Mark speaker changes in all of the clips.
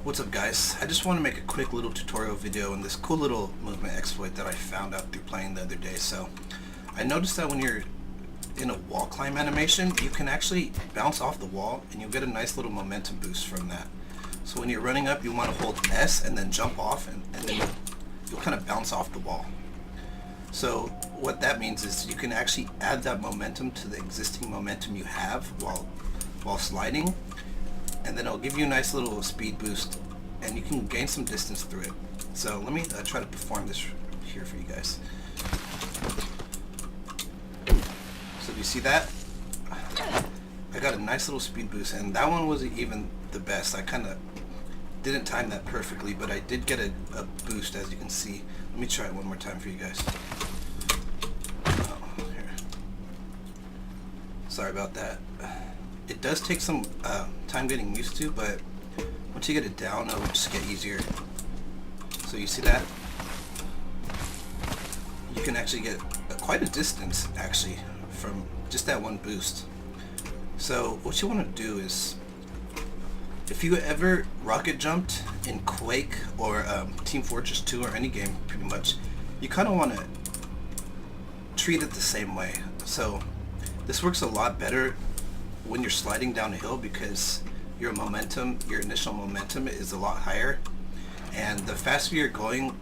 Speaker 1: What's up guys? I just want to make a quick little tutorial video on this cool little movement exploit that I found out through playing the other day. So I noticed that when you're in a wall climb animation, you can actually bounce off the wall and you'll get a nice little momentum boost from that. So when you're running up, you want to hold S and then jump off, and then you'll kind of bounce off the wall. So what that means is you can actually add that momentum to the existing momentum you have while sliding, and then it'll give you a nice little speed boost and you can gain some distance through it. So let me try to perform this here for you guys. So do you see that? I got a nice little speed boost, and that one wasn't even the best. I kind of didn't time that perfectly, but I did get a boost, as you can see. Let me try it one more time for you guys. Here. Sorry about that. It does take some time getting used to, but once you get it down, it'll just get easier. So you see that? You can actually get quite a distance, actually, from just that one boost. So what you want to do is, if you ever rocket jumped in Quake or Team Fortress 2 or any game pretty much, you kind of want to treat it the same way. So this works a lot better when you're sliding down a hill, because your initial momentum is a lot higher, and the faster you're going,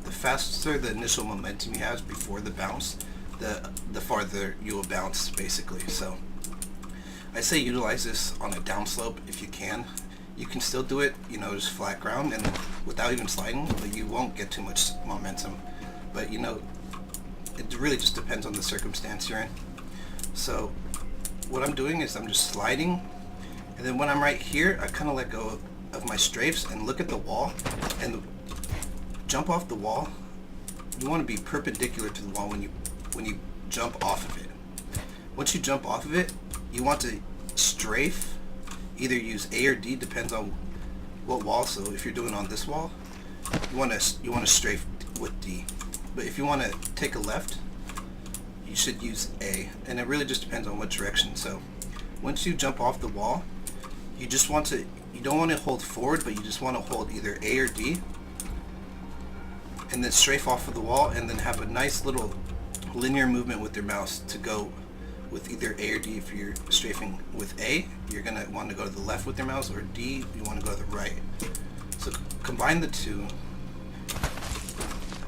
Speaker 1: the faster the initial momentum you have before the bounce, the farther you will bounce, basically. So I say utilize this on a downslope if you can. You can still do it, just flat ground and without even sliding, but you won't get too much momentum. But it really just depends on the circumstance you're in. So what I'm doing is I'm just sliding, and then when I'm right here, I kind of let go of my strafes and look at the wall and jump off the wall. You want to be perpendicular to the wall when you jump off of it. Once you jump off of it, you want to strafe, either use A or D, depends on what wall. So if you're doing on this wall, you want to strafe with D. But if you want to take a left, you should use A, and it really just depends on what direction. So once you jump off the wall, you don't want to hold forward, but you just want to hold either A or D, and then strafe off of the wall, and then have a nice little linear movement with your mouse to go with either A or D. If you're strafing with A, you're going to want to go to the left with your mouse, or D, you want to go to the right. So combine the two,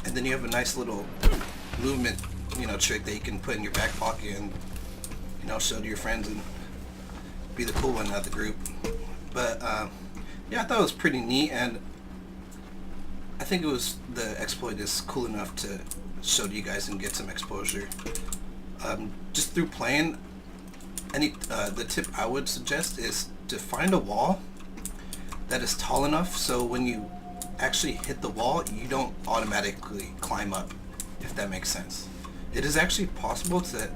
Speaker 1: and then you have a nice little movement trick that you can put in your back pocket and show to your friends and be the cool one out of the group. But yeah, I thought it was pretty neat, and I think the exploit is cool enough to show to you guys and get some exposure. Just through playing, the tip I would suggest is to find a wall that is tall enough so when you actually hit the wall, you don't automatically climb up, if that makes sense. It is actually possible to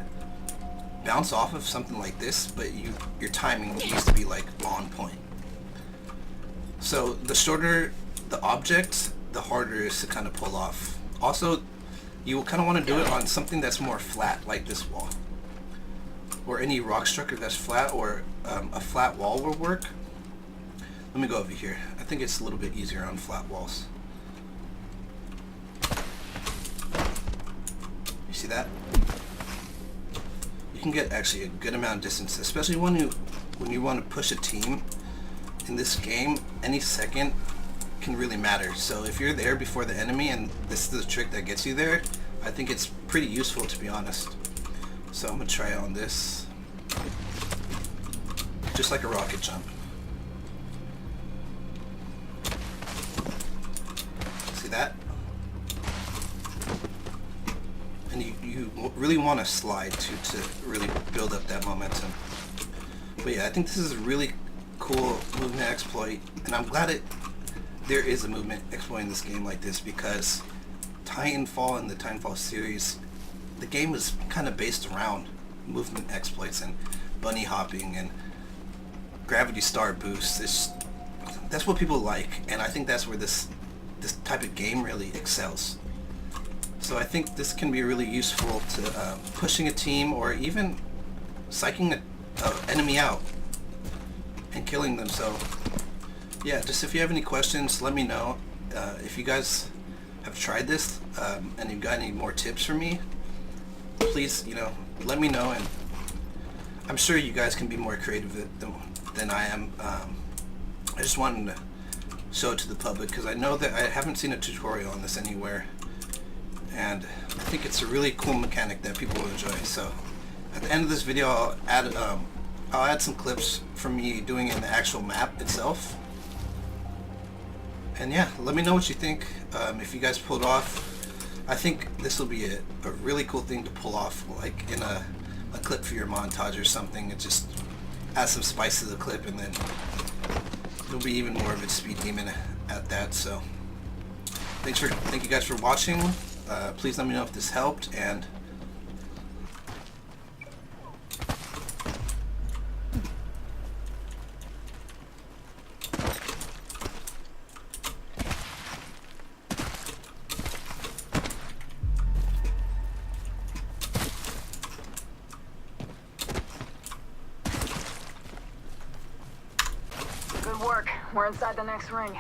Speaker 1: bounce off of something like this, but your timing needs to be like on point. So the shorter the object, the harder it is to kind of pull off. Also, you will kind of want to do it on something that's more flat, like this wall, or any rock structure that's flat, or a flat wall will work. Let me go over here. I think it's a little bit easier on flat walls. You see that? You can get actually a good amount of distance, especially when you want to push a team. In this game, any second can really matter. So if you're there before the enemy and this is the trick that gets you there, I think it's pretty useful, to be honest. So I'm gonna try it on this, just like a rocket jump. See that? And you really want to slide to really build up that momentum. But yeah, I think this is a really cool movement exploit, and I'm glad there is a movement exploit in this game like this, because Titanfall and the Titanfall series, the game is kind of based around movement exploits and bunny hopping and gravity star boosts. That's what people like, and I think that's where this type of game really excels. So I think this can be really useful to pushing a team, or even psyching an enemy out and killing them. So yeah, just if you have any questions, let me know. If you guys have tried this and you've got any more tips for me, please, let me know. And I'm sure you guys can be more creative than I am. I just wanted to show it to the public because I know that I haven't seen a tutorial on this anywhere, and I think it's a really cool mechanic that people will enjoy. So at the end of this video, I'll add some clips from me doing it in the actual map itself. And yeah, let me know what you think. If you guys pulled off, I think this will be a really cool thing to pull off, like in a clip for your montage or something. It just adds some spice to the clip, and then there'll be even more of its Speed Demon at that. So thank you guys for watching. Please let me know if this helped, and
Speaker 2: good work. We're inside the next ring.